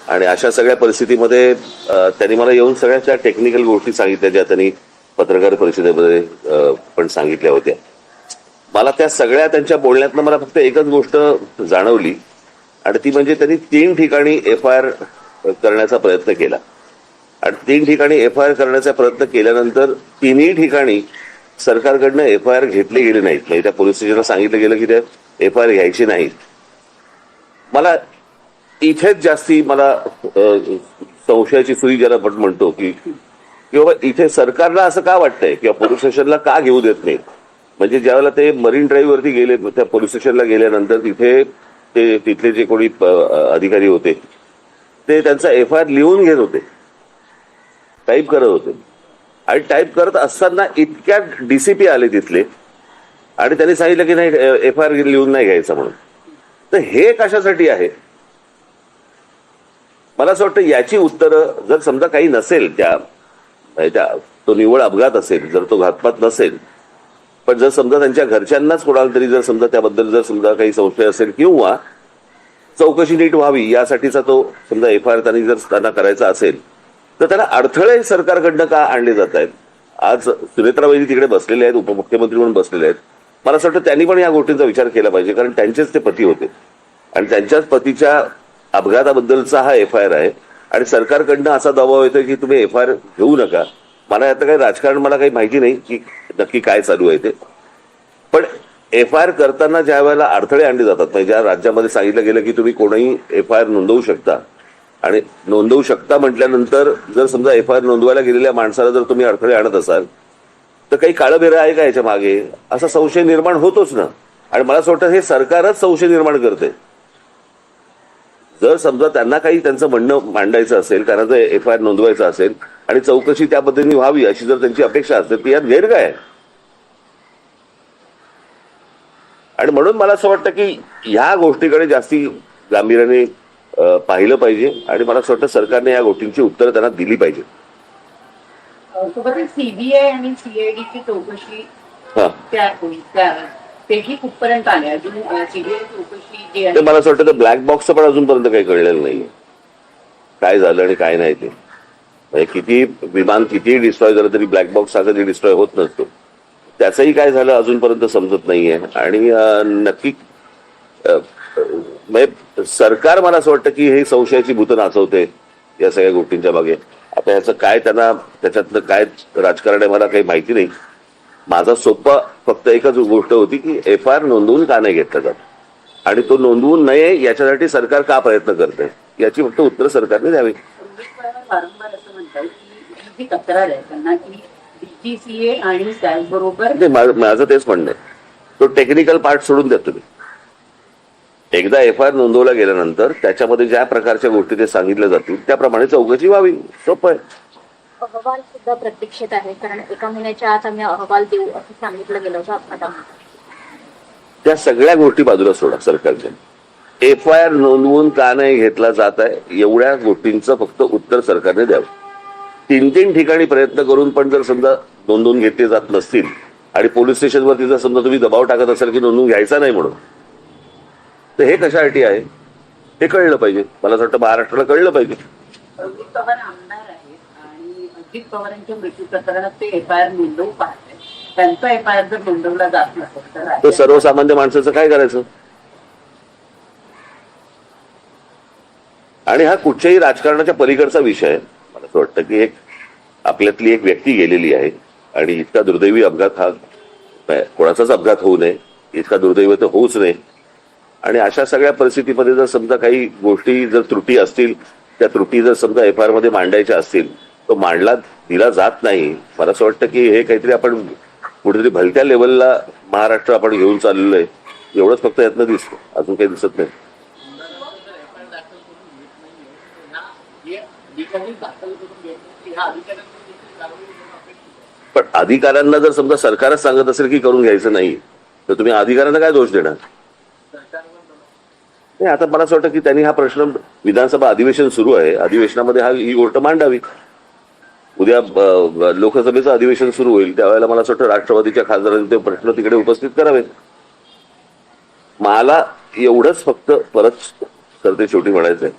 आणि अशा सगळ्या परिस्थितीमध्ये त्यांनी मला येऊन सगळ्या त्या टेक्निकल गोष्टी सांगितल्या ज्या त्यांनी पत्रकार परिषदेमध्ये पण सांगितल्या होत्या. मला त्या सगळ्या त्यांच्या बोलण्यातनं मला फक्त एकच गोष्ट जाणवली आणि ती म्हणजे त्यांनी 3 ठिकाणी FIR करण्याचा प्रयत्न केला आणि 3 ठिकाणी FIR करण्याचा प्रयत्न केल्यानंतर 3ही ठिकाणी सरकारकडनं FIR घेतले गेले नाहीत. म्हणजे त्या पोलीस स्टेशनला सांगितलं गेलं की त्या FIR घ्यायची नाहीत. मला इथेच जास्ती मला संशयाची सुई ज्याला आपण म्हणतो की बाबा इथे सरकारला असं का वाटतंय किंवा पोलीस स्टेशनला का घेऊ देत नाहीत. म्हणजे ज्यावेळेला ते मरीन ड्राईव्ह वरती गेले त्या पोलीस स्टेशनला गेल्यानंतर तिथे ते तिथले जे कोणी अधिकारी होते ते त्यांचा FIR लिहून घेत होते, टाईप करत होते आणि टाईप करत असताना इतक्या DCP आले तिथले आणि त्यांनी सांगितलं की नाही FIR लिहून नाही घ्यायचा म्हणून. तर हे कशासाठी आहे मला असं वाटतं याची उत्तरं जर समजा काही नसेल त्या तो निव्वळ अपघात असेल, जर तो घातपात नसेल, पण जर समजा त्यांच्या घरच्यांनाच कोणाला तरी जर समजा त्याबद्दल जर समजा काही संशय असेल किंवा चौकशी नीट व्हावी यासाठीचा तो समजा FIR त्यांनी जर त्यांना करायचा असेल तर त्यांना अडथळे सरकारकडनं का आणले जात आहेत. आज सुनेत्राबाई तिकडे बसलेले आहेत, उपमुख्यमंत्री म्हणून बसलेले आहेत. मला असं वाटतं त्यांनी पण या गोष्टींचा विचार केला पाहिजे कारण त्यांचेच ते पती होते आणि त्यांच्याच पतीच्या अपघाताबद्दलचा हा FIR आहे आणि सरकारकडनं असा दबाव येतो की तुम्ही FIR घेऊ नका. मला याचं काही राजकारण मला काही माहिती नाही की नक्की काय चालू आहे ते, पण FIR करताना ज्या वेळेला अडथळे आणले जातात म्हणजे ज्या राज्यामध्ये सांगितलं गेलं की तुम्ही कोणीही FIR नोंदवू शकता आणि नोंदवू शकता म्हटल्यानंतर जर समजा FIR नोंदवायला गेलेल्या माणसाला जर तुम्ही अडथळे आणत असाल तर काही काळबेरं आहे का याच्या मागे असा संशय निर्माण होतोच ना. आणि मला असं वाटतं हे सरकारच संशय निर्माण करते. जर समजा त्यांना काही त्यांचं म्हणणं मांडायचं असेल, त्यांना जर FIR नोंदवायचं असेल आणि चौकशी त्या पद्धतीने व्हावी अशी जर त्यांची अपेक्षा असेल ती यात गैर काय आहे. आणि म्हणून मला असं वाटतं की ह्या गोष्टीकडे जास्ती गांभीर्याने पाहिलं पाहिजे आणि मला असं वाटतं सरकारने या गोष्टींची उत्तरं त्यांना दिली पाहिजे. CBI आणि CID ची चौकशी तेही कुठपर्यंत आल्या अजून CBI चौकशी जी मला असं वाटतं ब्लॅक बॉक्सचं पण अजूनपर्यंत काही कळलेलं नाहीये काय झालं आणि काय नाही. ते म्हणजे किती विमान कितीही डिस्ट्रॉय झालं तरी ब्लॅक बॉक्स हा कधी डिस्ट्रॉय होत नसतो. त्याचंही काय झालं अजूनपर्यंत समजत नाहीये आणि नक्की म्हणजे सरकार मला असं वाटतं की हे संशयाची भूतं नाचवते या सगळ्या गोष्टींच्या मागे. आता ह्याचं काय त्यांना त्याच्यातलं काय राजकारण आहे मला काही माहिती नाही. माझा सोपा फक्त एकच गोष्ट होती की FIR नोंदवून का नाही घेतला जात आणि तो नोंदवून नये याच्यासाठी सरकार का प्रयत्न करते याची फक्त उत्तर सरकारने द्यावी. वारंवार असं म्हणतात की जी तक्रार आहे त्यांना की DGCA आणि त्याचबरोबर माझं तेच म्हणणं आहे तो टेक्निकल पार्ट सोडून द्या तुम्ही. एकदा FIR नोंदवला गेल्यानंतर त्याच्यामध्ये ज्या प्रकारच्या गोष्टी ते सांगितल्या जातील त्याप्रमाणे चौकशी व्हावी. सोपं आहे. अहवाल सुद्धा प्रतीक्षेत आहे कारण 1 महिन्याच्या आत आम्ही अहवाल देऊ असं सांगितलं गेलं होतं अपघातामध्ये. त्या सगळ्या गोष्टी बाजूला सोडा. सरकारच्या FIR नोंदवून का नाही घेतला जात आहे एवढ्या गोष्टींचं फक्त उत्तर सरकारने द्यावं. 3 ठिकाणी प्रयत्न करून पण जर समजा नोंदवून घेतले जात नसतील आणि पोलीस स्टेशनवरती जर समजा तुम्ही दबाव टाकत असाल की नोंदवून घ्यायचा नाही म्हणून तर हे कशासाठी आहे हे कळलं पाहिजे. मला असं वाटतं महाराष्ट्राला कळलं पाहिजे. अजित पवार आमदार आहेत आणि अजित पवारांच्या मृत्यू प्रकरणात ते FIR नोंदवू पाहते. त्यांचा FIR जर नोंदवला जात नसेल तर सर्वसामान्य माणसाचं काय करायचं. आणि हा कुठच्याही राजकारणाच्या पलीकडचा विषय आहे. मला असं वाटतं की आपल्यातली एक व्यक्ती गेलेली आहे आणि इतका दुर्दैवी अपघात हा कोणाचाच अपघात होऊ नये इतका दुर्दैवी तर होऊच नये. आणि अशा सगळ्या परिस्थितीमध्ये जर समजा काही गोष्टी जर त्रुटी असतील त्या त्रुटी जर समजा FIR मध्ये मांडायच्या असतील तो मांडला दिला जात नाही. मला असं वाटतं की हे काहीतरी आपण कुठेतरी भलत्या लेवलला महाराष्ट्र आपण घेऊन चाललेलो आहे एवढंच फक्त यातनं दिसतं. अजून काही दिसत नाही. पण अधिकाऱ्यांना जर समजा सरकारच सांगत असेल की करून घ्यायचं नाही तर तुम्ही अधिकाऱ्यांना काय दोष देणार. नाही आता मला असं वाटतं की त्यांनी हा प्रश्न विधानसभा अधिवेशन सुरू आहे अधिवेशनामध्ये ही गोष्ट मांडावी. उद्या लोकसभेचं अधिवेशन सुरू होईल त्यावेळेला मला असं वाटतं राष्ट्रवादीच्या खासदारांनी ते प्रश्न तिकडे उपस्थित करावेत. मला एवढंच फक्त परत सरते शेवटी म्हणायचंय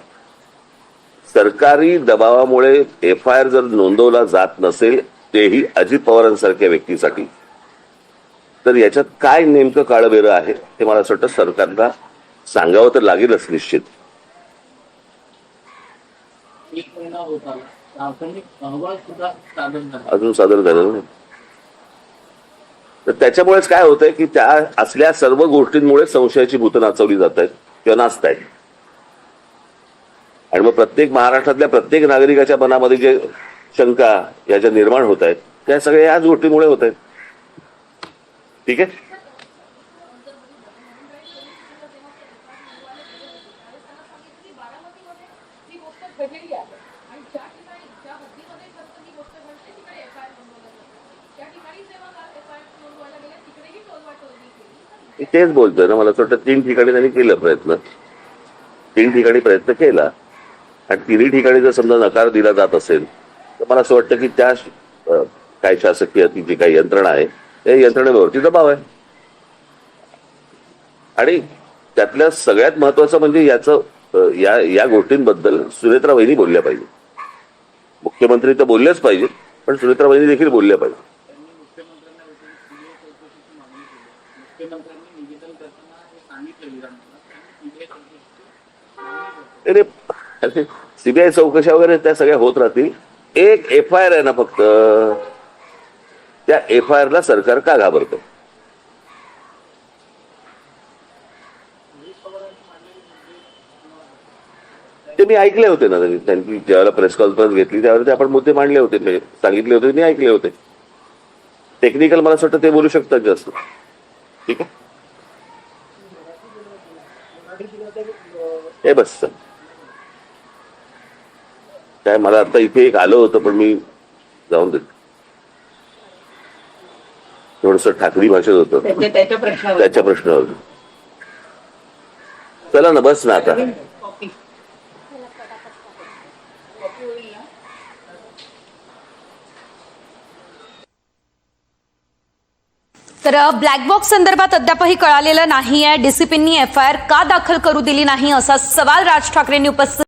सरकारी दबावामुळे FIR जर नोंदवला जात नसेल, तेही अजित पवारांसारख्या व्यक्तीसाठी, तर याच्यात काय नेमकं काळबेरं आहे हे मला असं वाटतं सरकारला सांगावं तर लागेलच निश्चित. एक महिना होत आला, प्राथमिक अहवाल सुद्धा सादर झाला. अजून सादर झालं नाही. तर त्याच्यामुळेच काय होतंय की त्या असल्या सर्व गोष्टींमुळे संशयाची भूतं नाचवली जात आहेत किंवा नाचत आहेत. आणि मग प्रत्येक महाराष्ट्रातल्या प्रत्येक नागरिकाच्या मनामध्ये जे शंका या ज्या निर्माण होत आहेत त्या सगळ्या याच गोष्टीमुळे होत आहेत. ठीक आहे. मी तेच बोलतोय ना, मला असं वाटतं 3 ठिकाणी त्यांनी केलं प्रयत्न, 3 ठिकाणी प्रयत्न केला आणि 3 ठिकाणी जर समजा नकार दिला जात असेल तर मला असं वाटतं की त्या काय शासकीय ती जी काही यंत्रणा आहे त्या यंत्रणेवरती दबाव आहे. आणि त्यातल्या सगळ्यात महत्वाचं म्हणजे याचं या गोष्टींबद्दल सुनेत्रा वहिनी बोलल्या पाहिजे. मुख्यमंत्री तर बोललेच पाहिजे, पण सुनेत्रा वहिनी देखील बोलल्या पाहिजे. त्यांनी मुख्यमंत्र्यांना भेटून सीबीआय चौकशीची मागणी केली. मुख्यमंत्र्यांनी निवेदन करताना हे सांगितलं विधानसभेत, त्यांनी सीबीआय चौकशीची मागणी करतात. अरे सीबीआय चौकशा वगैरे त्या सगळ्या होत राहतील. एक FIR आहे ना फक्त, त्या FIR ला सरकार का घाबरतं? ते मी ऐकले होते ना, त्यांनी ज्यावेळेला प्रेस कॉन्फरन्स घेतली त्यावेळेला ते आपण मुद्दे मांडले होते, ते सांगितले होते, मी ऐकले होते. टेक्निकल मला असं वाटतं ते बोलू शकतात जास्त. ठीक आहे. हे बस काय, मला आता इथे एक आलं होतं पण मी जाऊन देत, थोडस ठाकरी भाषेत होतं त्याच्या प्रश्नावर त्याच्या प्रश्नावर. चला ना, बस ना आता. कॉपी होईल ना. तर ब्लॅक बॉक्स संदर्भात अद्यापही कळालेलं नाहीये. DCPंनी FIR का दाखल करू दिली नाही असा सवाल राज ठाकरेंनी उपस्थित